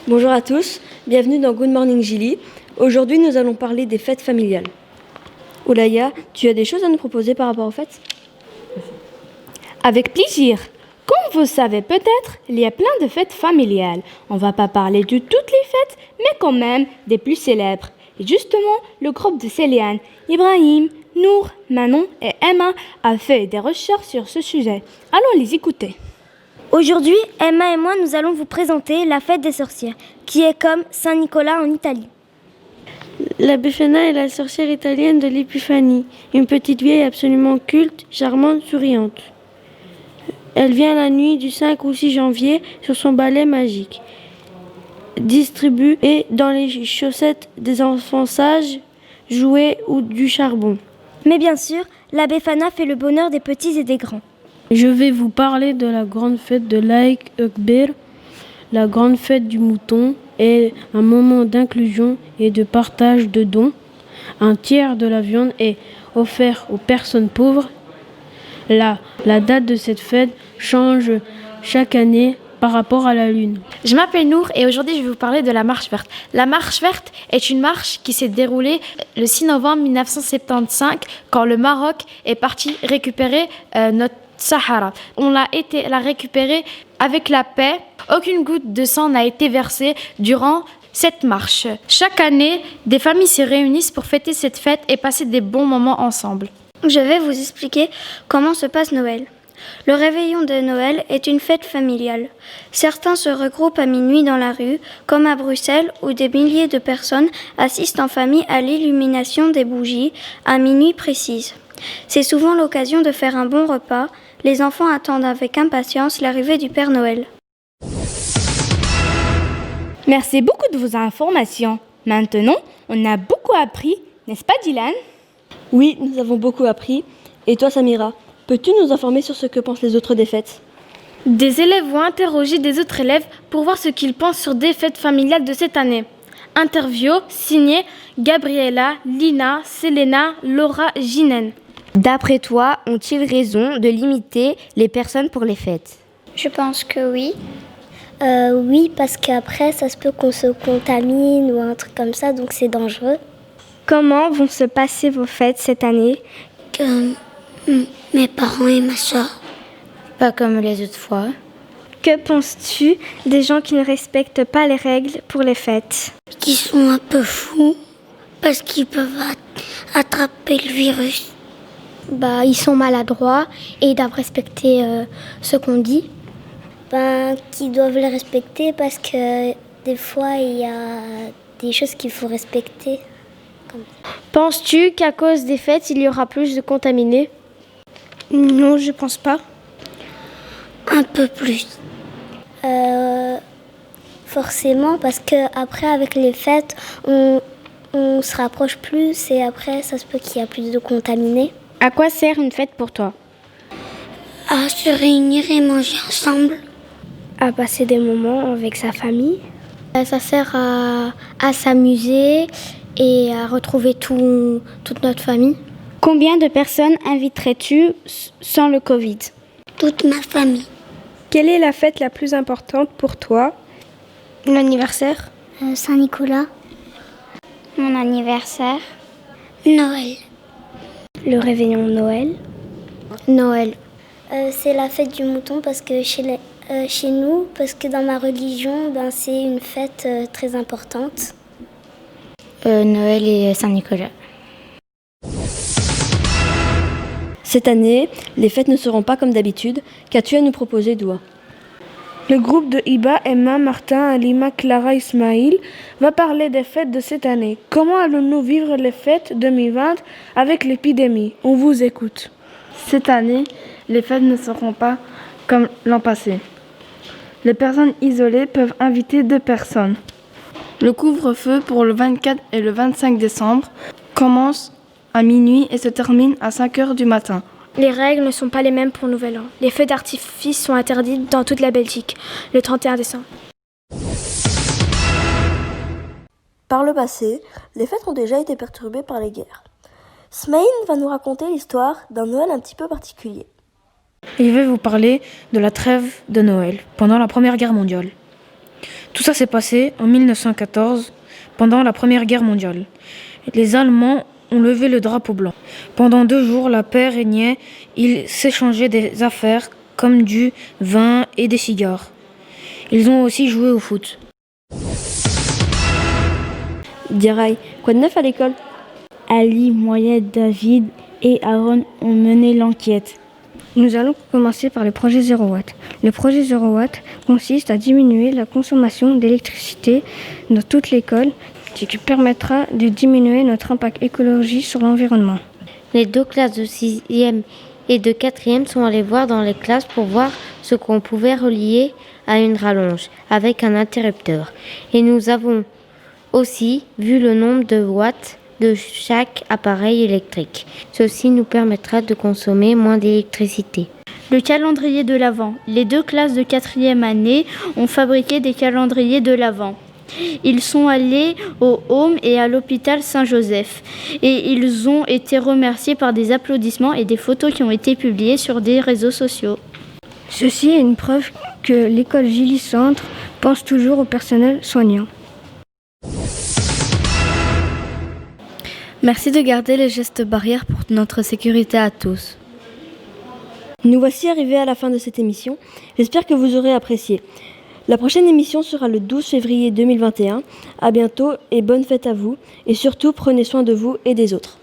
Bonjour à tous, bienvenue dans Good Morning Gilly. Aujourd'hui, nous allons parler des fêtes familiales. Oulaya, tu as des choses à nous proposer par rapport aux fêtes ? Avec plaisir. Comme vous savez peut-être, il y a plein de fêtes familiales. On ne va pas parler de toutes les fêtes, mais quand même des plus célèbres. Et justement, le groupe de Céliane, Ibrahim, Nour, Manon et Emma a fait des recherches sur ce sujet. Allons les écouter. Aujourd'hui, Emma et moi, nous allons vous présenter la fête des sorcières, qui est comme Saint-Nicolas en Italie. La Befana est la sorcière italienne de l'Épiphanie, une petite vieille absolument culte, charmante, souriante. Elle vient la nuit du 5 ou 6 janvier sur son balai magique, distribué dans les chaussettes des enfants sages, jouets ou du charbon. Mais bien sûr, la Befana fait le bonheur des petits et des grands. Je vais vous parler de la grande fête de l'Aïk Ekber. La grande fête du mouton est un moment d'inclusion et de partage de dons. Un tiers de la viande est offert aux personnes pauvres. La date de cette fête change chaque année par rapport à la lune. Je m'appelle Nour et aujourd'hui je vais vous parler de la Marche verte. La Marche verte est une marche qui s'est déroulée le 6 novembre 1975 quand le Maroc est parti récupérer notre Sahara. On l'a récupéré avec la paix. Aucune goutte de sang n'a été versée durant cette marche. Chaque année, des familles se réunissent pour fêter cette fête et passer des bons moments ensemble. Je vais vous expliquer comment se passe Noël. Le réveillon de Noël est une fête familiale. Certains se regroupent à minuit dans la rue, comme à Bruxelles, où des milliers de personnes assistent en famille à l'illumination des bougies à minuit précise. C'est souvent l'occasion de faire un bon repas. Les enfants attendent avec impatience l'arrivée du Père Noël. Merci beaucoup de vos informations. Maintenant, on a beaucoup appris, n'est-ce pas Dylan ? Oui, nous avons beaucoup appris. Et toi, Samira, peux-tu nous informer sur ce que pensent les autres des fêtes ? Des élèves vont interroger des autres élèves pour voir ce qu'ils pensent sur des fêtes familiales de cette année. Interview signée Gabriella, Lina, Selena, Laura, Ginen. D'après toi, ont-ils raison de limiter les personnes pour les fêtes ? Je pense que oui. Oui, parce qu'après, ça se peut qu'on se contamine ou un truc comme ça, donc c'est dangereux. Comment vont se passer vos fêtes cette année ? Mes parents et ma soeur. Pas comme les autres fois. Que penses-tu des gens qui ne respectent pas les règles pour les fêtes ? Qui sont un peu fous parce qu'ils peuvent attraper le virus. Ils sont maladroits et ils doivent respecter ce qu'on dit. Qu'ils doivent les respecter parce que des fois il y a des choses qu'il faut respecter. Penses-tu qu'à cause des fêtes, il y aura plus de contaminés ? Non, je pense pas. Un peu plus. Forcément, parce que après avec les fêtes, on se rapproche plus et après ça se peut qu'il y a plus de contaminés. À quoi sert une fête pour toi ? À se réunir et manger ensemble. À passer des moments avec sa famille. Ça sert à s'amuser et à retrouver toute notre famille. Combien de personnes inviterais-tu sans le Covid ? Toute ma famille. Quelle est la fête la plus importante pour toi ? L'anniversaire. Saint-Nicolas. Mon anniversaire. Noël. Le réveillon de Noël. Noël. C'est la fête du mouton parce que chez nous, parce que dans ma religion, c'est une fête très importante. Noël et Saint-Nicolas. Cette année, les fêtes ne seront pas comme d'habitude. Qu'as-tu à nous proposer, Doua ? Le groupe de Iba, Emma, Martin, Alima, Clara, Ismail va parler des fêtes de cette année. Comment allons-nous vivre les fêtes 2020 avec l'épidémie ? On vous écoute. Cette année, les fêtes ne seront pas comme l'an passé. Les personnes isolées peuvent inviter 2 personnes. Le couvre-feu pour le 24 et le 25 décembre commence à minuit et se termine à 5 heures du matin. Les règles ne sont pas les mêmes pour Nouvel An. Les feux d'artifice sont interdits dans toute la Belgique le 31 décembre. Par le passé, les fêtes ont déjà été perturbées par les guerres. Smaïn va nous raconter l'histoire d'un Noël un petit peu particulier. Je vais vous parler de la trêve de Noël pendant la Première Guerre mondiale. Tout ça s'est passé en 1914, pendant la Première Guerre mondiale. Les Allemands ont levé le drapeau blanc. Pendant 2 jours, la paix régnait. Ils s'échangeaient des affaires comme du vin et des cigares. Ils ont aussi joué au foot. Dirai, quoi de neuf à l'école? Ali, Moyed, David et Aaron ont mené l'enquête. Nous allons commencer par le projet 0 Watt. Le projet 0 Watt consiste à diminuer la consommation d'électricité dans toute l'école, ce qui permettra de diminuer notre impact écologique sur l'environnement. Les 2 classes de 6e et de 4e sont allées voir dans les classes pour voir ce qu'on pouvait relier à une rallonge avec un interrupteur. Et nous avons aussi vu le nombre de watts de chaque appareil électrique. Ceci nous permettra de consommer moins d'électricité. Le calendrier de l'Avent. Les 2 classes de 4e année ont fabriqué des calendriers de l'Avent. Ils sont allés au Home et à l'hôpital Saint-Joseph et ils ont été remerciés par des applaudissements et des photos qui ont été publiées sur des réseaux sociaux. Ceci est une preuve que l'école Gilly Centre pense toujours au personnel soignant. Merci de garder les gestes barrières pour notre sécurité à tous. Nous voici arrivés à la fin de cette émission. J'espère que vous aurez apprécié. La prochaine émission sera le 12 février 2021. À bientôt et bonne fête à vous. Et surtout, prenez soin de vous et des autres.